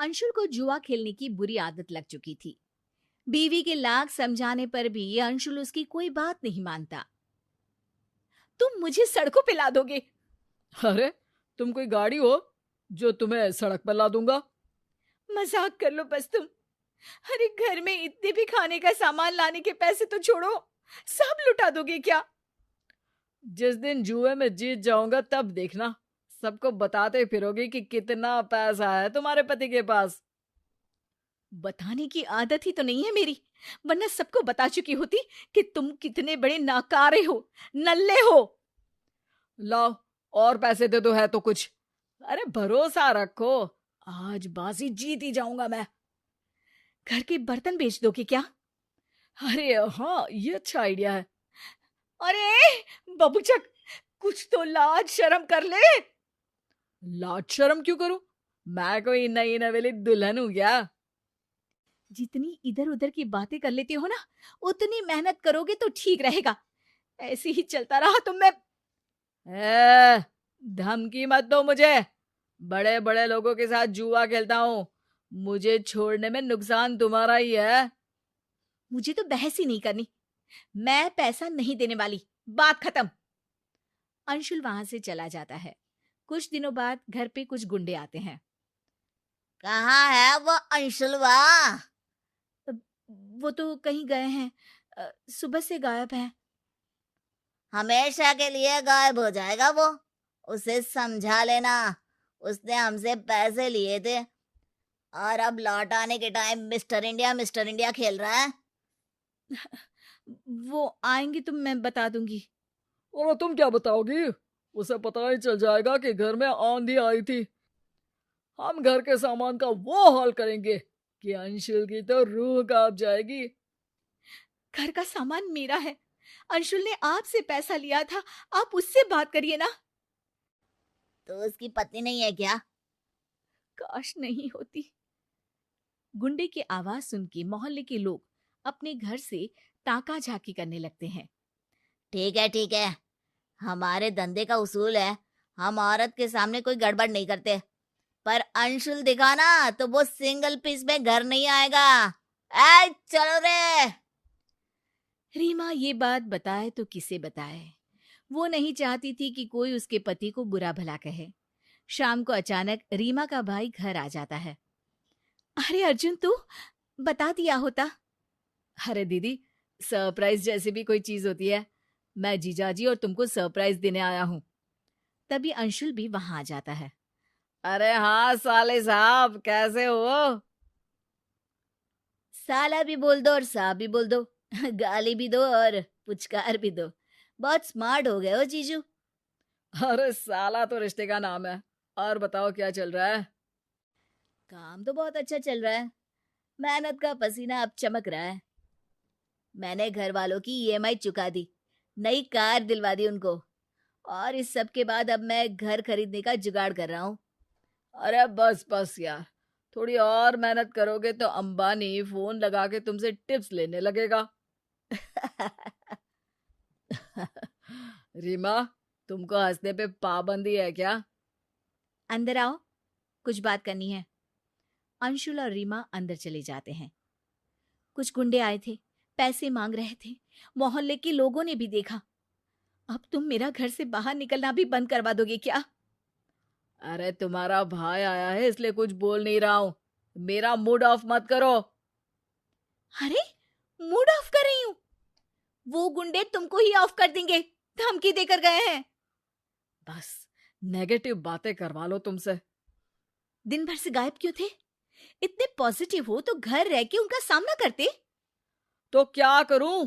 अंशुल को जुआ खेलने की बुरी आदत लग चुकी थी। बीवी के लाख समझाने पर भी अंशुल उसकी कोई बात नहीं मानता। तुम मुझे सड़कों पे ला दोगे? अरे, तुम कोई गाड़ी हो जो तुम्हें सड़क पर ला दूंगा? मजाक कर लो बस तुम। अरे घर में इतने भी खाने का सामान लाने के पैसे तो छोड़ो, सब लुटा दोगे क्या? जिस दिन जुए में जीत जाऊंगा तब देखना, सबको बताते फिरोगी कि कितना पैसा है तुम्हारे पति के पास। बताने की आदत ही तो नहीं है मेरी, वरना सबको बता चुकी होती कि तुम कितने बड़े नाकारे हो, नल्ले हो। लाओ, और पैसे दे दो है तो कुछ। अरे भरोसा रखो, आज बाजी जीत ही जाऊंगा मैं। घर के बर्तन बेच दोगे क्या? अरे हाँ, ये अच्छा आइडिया है। अरे बबूचक, कुछ तो लाज शर्म कर ले। लाज शर्म क्यों करूं? मैं कोई नई नवेली दुल्हन हूं क्या? जितनी इधर उधर की बातें कर लेती हो ना, उतनी मेहनत करोगे तो ठीक रहेगा। ऐसे ही चलता रहा तो मैं। ए, धमकी मत दो मुझे। बड़े बड़े लोगों के साथ जुआ खेलता हूँ, मुझे छोड़ने में नुकसान तुम्हारा ही है। मुझे तो बहस ही नहीं करनी, मैं पैसा नहीं देने वाली, बात खत्म। अंशुल वहां से चला जाता है। कुछ दिनों बाद घर पे कुछ गुंडे आते हैं। कहाँ है वो अंशुलवा? अ, वो तो कहीं गए हैं, सुबह से गायब है। हमेशा के लिए गायब हो जाएगा वो। उसे समझा लेना, उसने हमसे पैसे लिए थे और अब लौट आने के टाइम मिस्टर इंडिया खेल रहा है। वो आएंगे तो मैं बता दूंगी। और तुम क्या बताओगी? उसे पता ही चल जाएगा कि घर में आंधी आई थी। हम घर के सामान का वो हाल करेंगे कि अंशुल की तो रूह कांप जाएगी। घर का सामान मेरा है, अंशुल ने आपसे पैसा लिया था, आप उससे बात करिए ना। तो उसकी पत्नी नहीं है क्या? काश नहीं होती। गुंडे की आवाज सुन के मोहल्ले के लोग अपने घर से ताका झाकी करने लगते हैं। ठीक है, हमारे धंधे का उसूल है, हम औरत के सामने कोई गड़बड़ नहीं करते। पर अंशुल दिखा ना तो वो सिंगल पीस में घर नहीं आएगा। ऐ चलो रे। रीमा ये बात बताए तो किसे बताए। वो नहीं चाहती थी कि कोई उसके पति को बुरा भला कहे। शाम को अचानक रीमा का भाई घर आ जाता है। अरे अर्जुन, तू बता दिया होता। अरे दीदी, सरप्राइज जैसी भी कोई चीज होती है, मैं जीजाजी और तुमको सरप्राइज देने आया हूँ। तभी अंशुल भी वहां आ जाता है। अरे हाँ साले साहब, कैसे हो? साला भी बोल दो और साहब भी बोल दो। गाली भी दो और पुचकार भी दो। बहुत स्मार्ट हो गए हो जीजू। अरे साला तो रिश्ते का नाम है। और बताओ क्या चल रहा है? काम तो बहुत अच्छा चल रहा है, मेहनत का पसीना अब चमक रहा है। मैंने घर वालों की ईएमआई चुका दी, नई कार दिलवा दी उनको, और इस सब के बाद अब मैं घर खरीदने का जुगाड़ कर रहा हूँ। अरे बस बस यार, थोड़ी और मेहनत करोगे तो अंबानी फोन लगा के तुमसे टिप्स लेने लगेगा। रीमा, तुमको हंसने पे पाबंदी है क्या? अंदर आओ, कुछ बात करनी है। अंशुल और रीमा अंदर चले जाते हैं। कुछ गुंडे आए थे, पैसे मांग रहे थे। मोहल्ले के लोगों ने भी देखा। अब तुम मेरा घर से बाहर निकलना भी बंद करवा दोगे क्या? अरे तुम्हारा भाई आया है इसलिए कुछ बोल नहीं रहा हूँ। मेरा मूड ऑफ मत करो। अरे मूड ऑफ कर रही हूं? वो गुंडे तुमको ही ऑफ कर देंगे, धमकी देकर गए हैं। बस नेगेटिव बातें करवा लो तुमसे। दिन भर से गायब क्यों थे? इतने पॉजिटिव हो तो घर रह के उनका सामना करते। तो क्या करूं?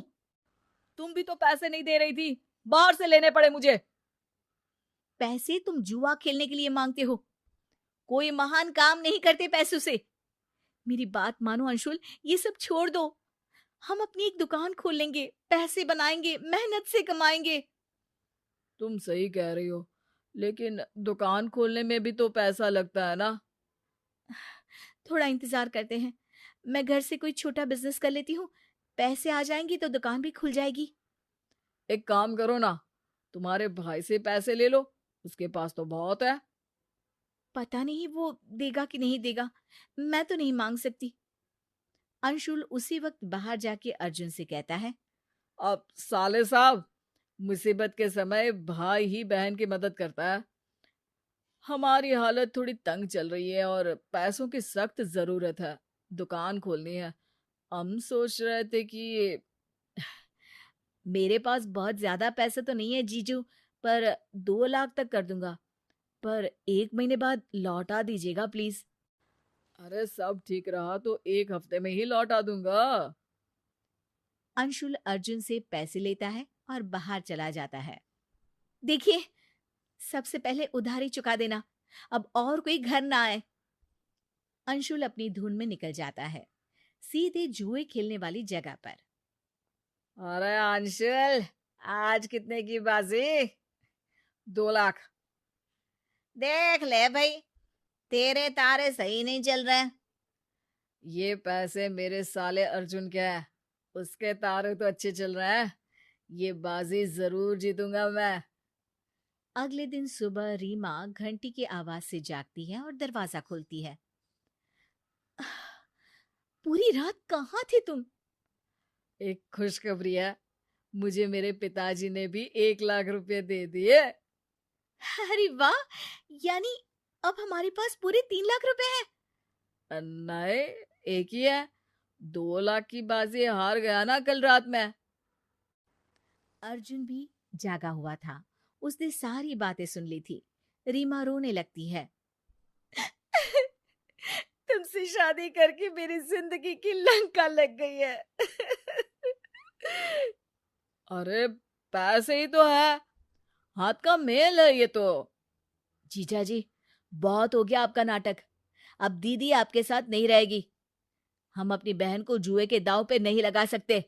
तुम भी तो पैसे नहीं दे रही थी, बाहर से लेने पड़े मुझे। पैसे तुम जुआ खेलने के लिए मांगते हो, कोई महान काम नहीं करते पैसों से। मेरी बात मानो अंशुल, ये सब छोड़ दो। हम अपनी एक दुकान खोल लेंगे, पैसे बनाएंगे, मेहनत से कमाएंगे। तुम सही कह रही हो, लेकिन दुकान खोलने में भी तो पैसा लगता है ना। थोड़ा इंतजार करते हैं, मैं घर से कोई छोटा बिजनेस कर लेती हूँ। पैसे आ जाएंगे तो दुकान भी खुल जाएगी। एक काम करो ना, तुम्हारे भाई से पैसे ले लो, उसके पास तो बहुत है। पता नहीं वो देगा कि नहीं देगा, मैं तो नहीं मांग सकती। अंशुल उसी वक्त बाहर जाके अर्जुन से कहता है, अब साले साहब, मुसीबत के समय भाई ही बहन की मदद करता है। हमारी हालत थोड़ी तंग चल रही है और पैसों की सख्त जरूरत है। दुकान खोलनी है। हम सोच रहे थे कि मेरे पास बहुत ज्यादा पैसे तो नहीं है जीजू, पर 2 लाख तक कर दूंगा, पर 1 महीने बाद लौटा दीजिएगा प्लीज। अरे सब ठीक रहा तो 1 हफ्ते में ही लौटा दूंगा। अंशुल अर्जुन से पैसे लेता है और बाहर चला जाता है। देखिए, सबसे पहले उधारी चुका देना, अब और कोई घर ना आए। अंशुल अपनी धुन में निकल जाता है, सीधे जुए खेलने वाली जगह पर। अरे अंशुल, आज कितने की बाजी? 2 लाख। देख ले भाई, तेरे तारे सही नहीं चल रहे। ये पैसे मेरे साले अर्जुन के हैं। उसके तारे तो अच्छे चल रहे हैं। ये बाजी जरूर जीतूंगा मैं। अगले दिन सुबह रीमा घंटी की आवाज से जागती है और दरवाजा खोलती है। पूरी रात कहाँ थे तुम? एक खुशखबरी है। मुझे मेरे पिताजी ने भी 1 लाख रुपए दे दिए। अरे वाह, यानी अब हमारे पास पूरे 3 लाख रुपए हैं। नहीं, एक ही है। 2 लाख की बाजी हार गया ना कल रात में। अर्जुन भी जागा हुआ था, उसने सारी बातें सुन ली थी। रीमा रोने लगती है। तुमसे शादी करके मेरी जिंदगी की लंका लग गई है। अरे पैसे ही तो है, हाथ का मेल है ये तो। जीजा जी, बहुत हो गया आपका नाटक। अब दीदी आपके साथ नहीं रहेगी। हम अपनी बहन को जुए के दांव पे नहीं लगा सकते।